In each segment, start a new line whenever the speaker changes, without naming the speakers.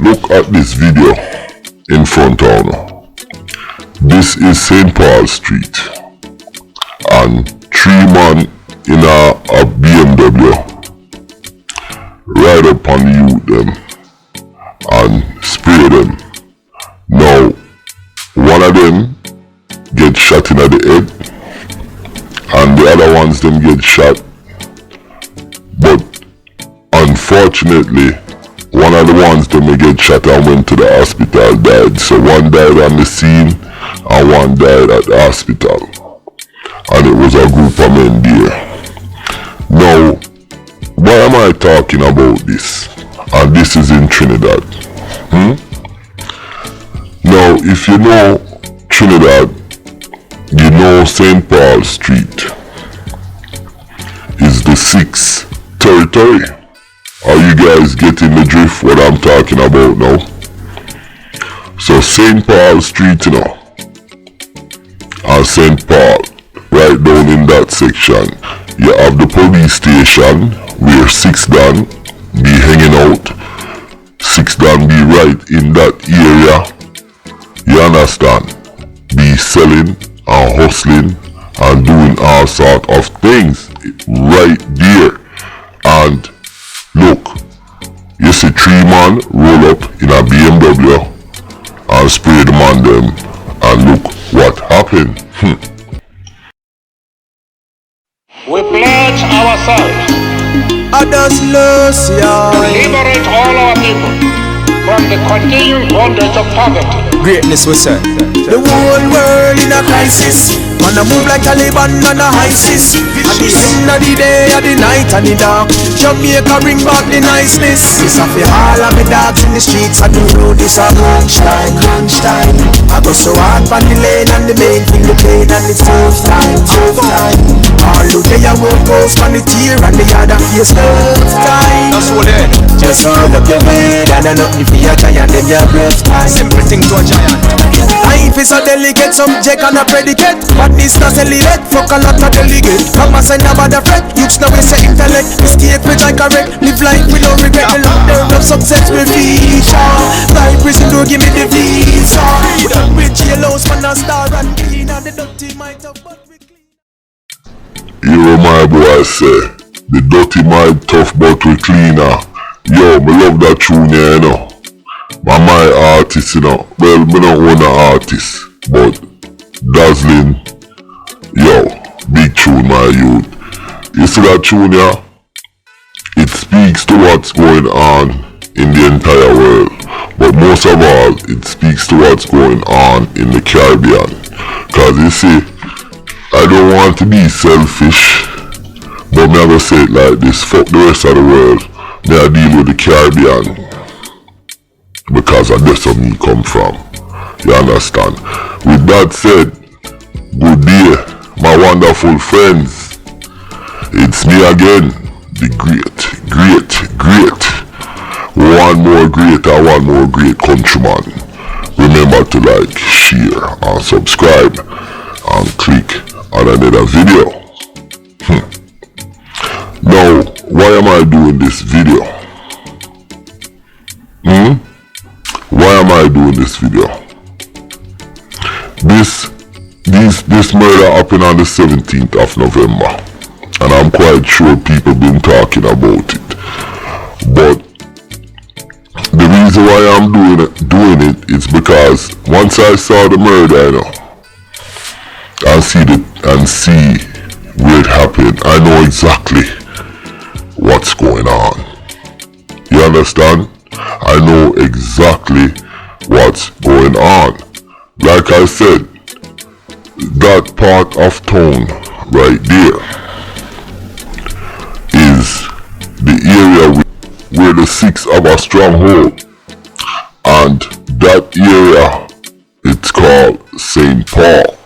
Look at this video in front of you. This is St. Paul Street, and 3 men in a BMW ride up on the youth them and spray them. Now, one of them get shot in the head, and the other ones them get shot. But unfortunately, one of the ones them get shot and went to the hospital died. So one died on the scene and one died at the hospital. And it was a group of men there. Now, why am I talking about this? And this is in Trinidad. Now, if you know Trinidad, you know St. Paul Street is the 6th territory. Are you guys getting the drift what I'm talking about now? So St. Paul Street, you know, and St. Paul, right down in that section, you have the police station where 6 Dan be hanging out. 6 Dan be right in that area. You understand? Be selling and hustling and doing all sort of things right there. And look, you see 3 men roll up in a BMW and spray the man them, and look what happened.
We pledge ourselves to liberate all our people from the continuing bondage of poverty.
Greatness we say.
The whole world in a crisis. Wanna move like Taliban and a ISIS. At the end of the day, at the night and the dark, Jamaica bring back the niceness. It's a fi all of me dogs in the streets and the road is a lunchtime. I go so hard on the lane and the main thing the pain and the tough time. All the day I walk off on the tear and the other face tough time.
That's what it.
Just hold up your head and I nothing for your giant, then your breath time.
Simple thing to a giant.
Life is a delicate subject and a predicate. But this not elevate, fuck a lot of delegate. Come and send about the fret, youths now we say intellect. Mistake which I correct, live life with no regret. The long term of success will feature. Life prison don't give me the visa. With yellows man a star and clean, and the dirty might have but we clean.
You know my boy say, the dirty might tough but we cleaner. Yo, me love that tune, you know. But my artist, you know, well, me don't own an artist, but dazzling, yo, big tune, my youth. You see that tune, yeah? It speaks to what's going on in the entire world, but most of all, it speaks to what's going on in the Caribbean. Cause you see, I don't want to be selfish, but me ever say it like this: fuck the rest of the world. Me I deal with the Caribbean. Because that's where me come from. You understand? With that said, good day, my wonderful friends. It's me again, the great. One more great countryman. Remember to like, share, and subscribe, and click on another video. Now, why am I doing this video? Why am I doing this video? This murder happened on the 17th of November, and I'm quite sure people been talking about it. But the reason why I'm doing it is because once I saw the murder, you know, and see where it happened, I know exactly what's going on. You understand? I know exactly what's going on. Like I said, that part of town right there is the area where the 6 have a stronghold, and that area, it's called St. Paul.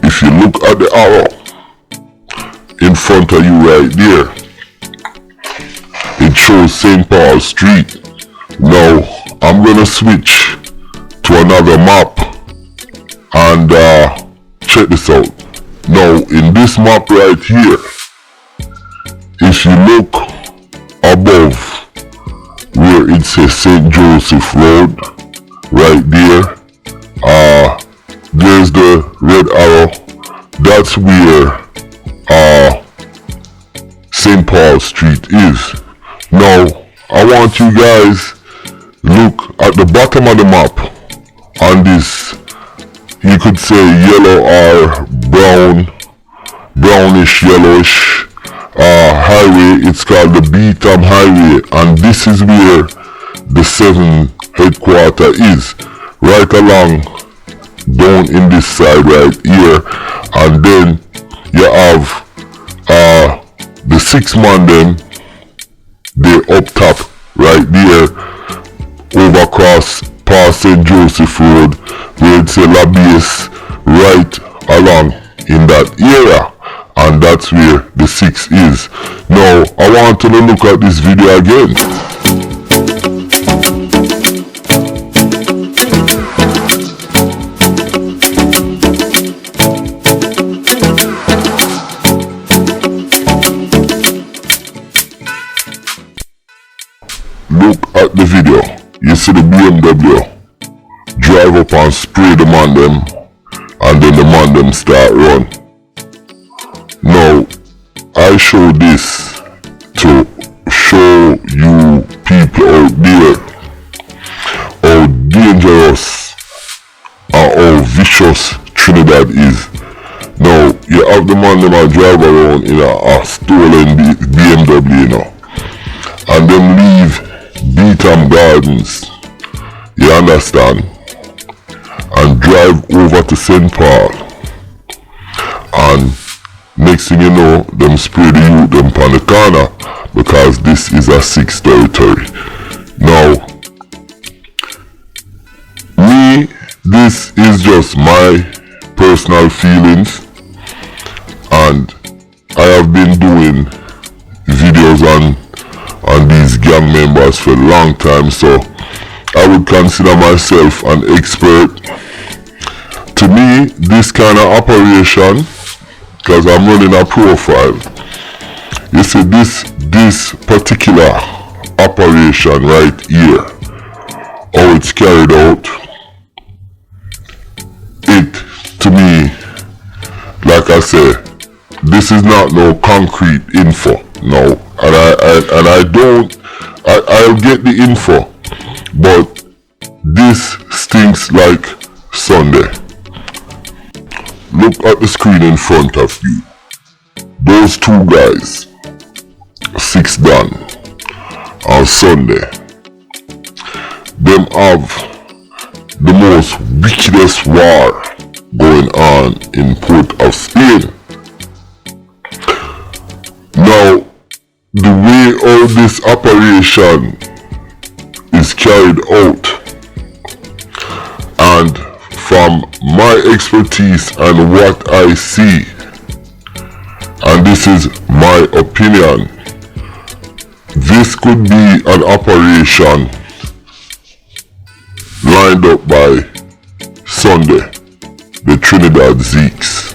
If you look at the arrow in front of you right there, it shows St. Paul Street. Now, I'm gonna switch to another map and check this out. Now, in this map right here, if you look above where it says St. Joseph Road, right there. There's the red arrow. That's where St. Paul Street is. Now, I want you guys look at the bottom of the map on this, you could say yellow or brownish yellowish highway. It's called the Beetham Highway, and this is where the 7 headquarters is, right along down in this side right here. And then you have the 6 man them, they up top right there, over across past St. Joseph Road, where it's a La Base, right along in that area, and that's where the 6 is. Now I want you to look at this video again. Look at the video. You see the BMW drive up and spray the man them, and then the man them start run. Now, I show this to show you people out there how dangerous and how vicious Trinidad is. Now, you have the man them a drive around in a stolen BMW, you know, and them leave Beetham Gardens, you understand, and drive over to St. Paul, and next thing you know, them spray the youth them on the corner, because this is a 6 territory. Now, me, this is just my personal feelings, and I have been doing videos on these gang members for a long time, so I would consider myself an expert. To me, this kind of operation, because I'm running a profile, you see this particular operation right here, how it's carried out, it, to me, like I say, this is not no concrete info, no. And I'll get the info, but this stinks like Sunday. Look at the screen in front of you. Those 2 guys, 6 done on Sunday, them have the most wickedest war going on in Port of Spain. Now, the way all this operation is carried out, and from my expertise and what I see, and this is my opinion, this could be an operation lined up by Sunday, the Trinidad Zeeks.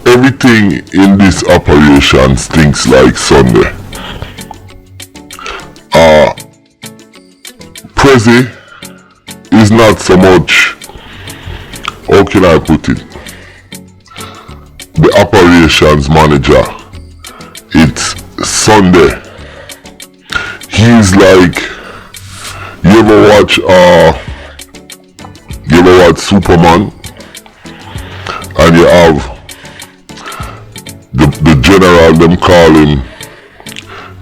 Everything in this operation stinks like Sunday. PREZI is not so much, how can I put it, the operations manager. It's Sunday. He's like, you ever watch Superman, and you have the general, them call him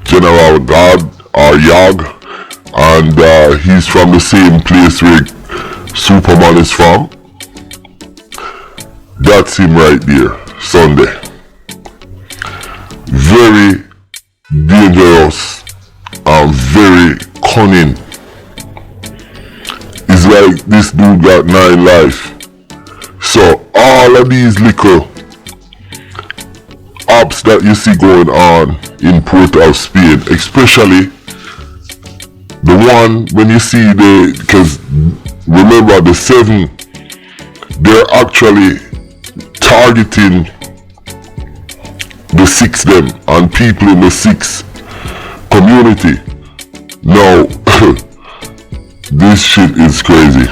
General God or Yag, and he's from the same place where Superman is from. That's him right there, Sunday. Very dangerous and very cunning. It's like this dude got 9 lives. So all of these little ops that you see going on in Port of Spain, especially the one when you see because remember the 7, they're actually targeting the 6 them and people in the 6 community. No, this shit is crazy.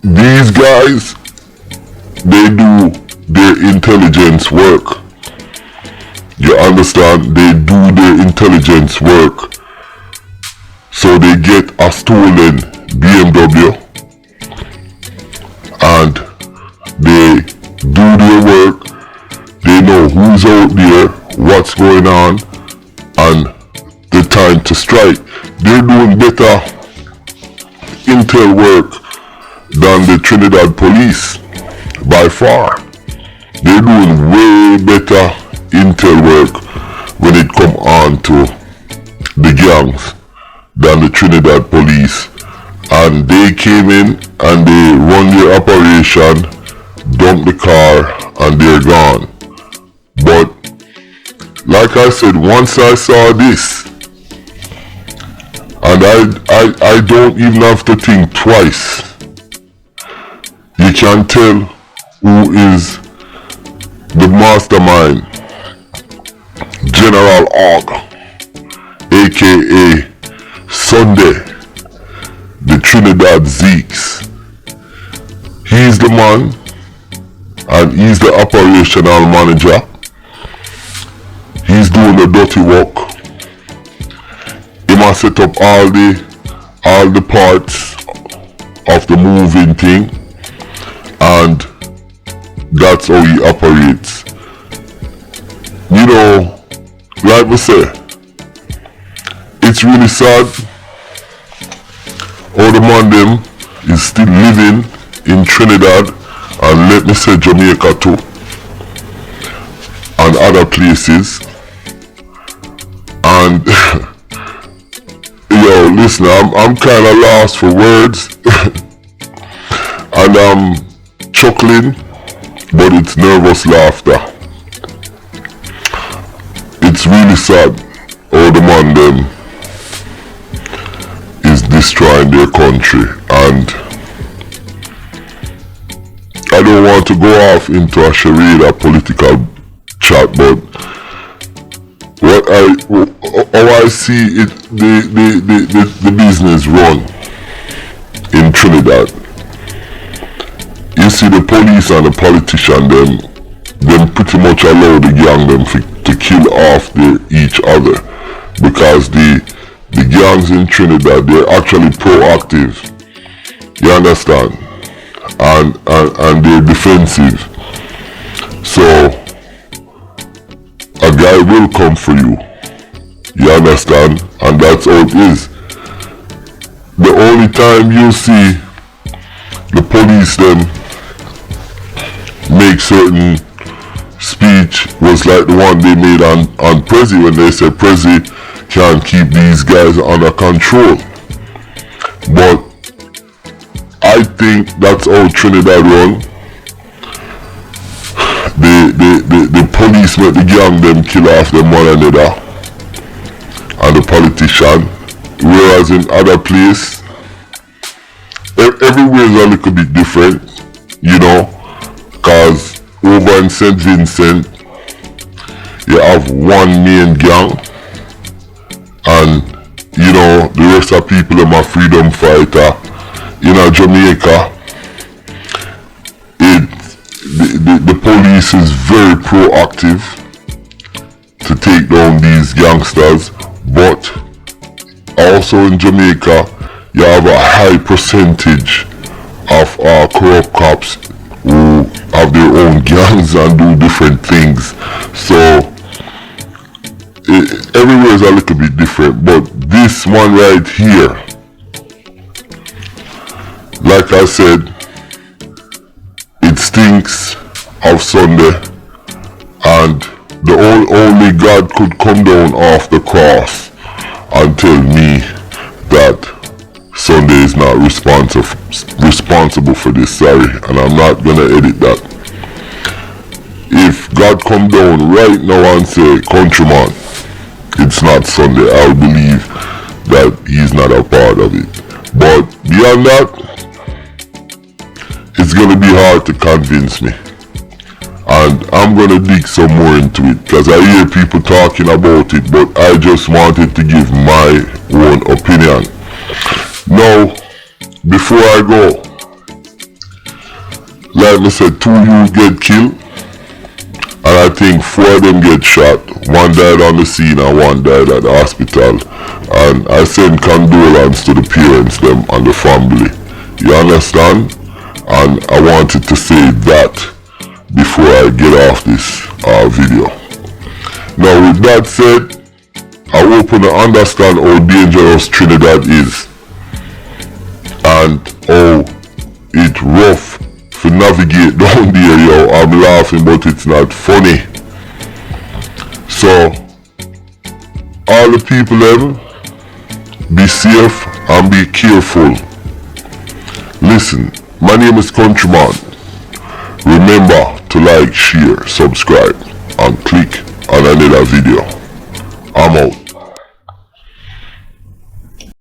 These guys, they do their intelligence work. You understand? They do their intelligence work. So they get a stolen BMW and they do their work. They know who's out there, what's going on, and the time to strike. They're doing better intel work than the Trinidad police by far. They're doing way better intel work when it come on to the gangs than the Trinidad police. And they came in and they run their operation, dump the car, and they're gone. But like I said, once I saw this, and I don't even have to think twice. You can tell who is the mastermind, General Og, aka Sunday, the Trinidad Zeeks. He's the man and he's the operational manager. He's doing the dirty work. He must set up all the parts of the moving thing, and that's how he operates. You know, like we say, it's really sad how the man them is still living in Trinidad, and let me say Jamaica too, and other places. And yo, listen, I'm kind of lost for words and I'm chuckling, but it's nervous laughter. It's really sad how the man them is destroying their country, and I don't want to go off into a charade, a political chat, but how I see it, the business run in Trinidad. You see, the police and the politician them pretty much allow the gang them to kill off each other, because the gangs in Trinidad, they're actually proactive. You understand? And they're defensive. So a guy will come for you. You understand? And that's how it is. The only time you see the police them make certain speech was like the one they made on PREZI, when they said PREZI can't keep these guys under control. But I think that's how Trinidad run. The police make the gang them kill off them one another, and the politician, whereas in other place, everywhere is a little bit different, you know, cause over in St. Vincent, you have one main gang, and you know, the rest of people are freedom fighter. In Jamaica, the police is very proactive to take down these gangsters, but also in Jamaica you have a high percentage of corrupt cops who have their own gangs and do different things. So everywhere is a little bit different, but this one right here, like I said, it stinks of Sunday, and only God could come down off the cross and tell me that Sunday is not responsible for this. Sorry, and I'm not gonna edit that. If God come down right now and say, countryman, it's not Sunday, I'll believe that he's not a part of it. But beyond that, it's gonna be hard to convince me. and I'm gonna dig some more into it because I hear people talking about it, but I just wanted to give my own opinion. Now, before I go, like I said, 2 youths get killed, and I think 4 of them get shot. 1 died on the scene and 1 died at the hospital. And I send condolence to the parents them and the family. You understand? And I wanted to say that before I get off this video. Now with that said, I hope you understand how dangerous Trinidad is and how it rough to navigate down there, yo. I'm laughing but it's not funny. So all the people them, be safe and be careful. Listen, my name is Countryman. Remember to like, share, subscribe and click on another video. I'm out.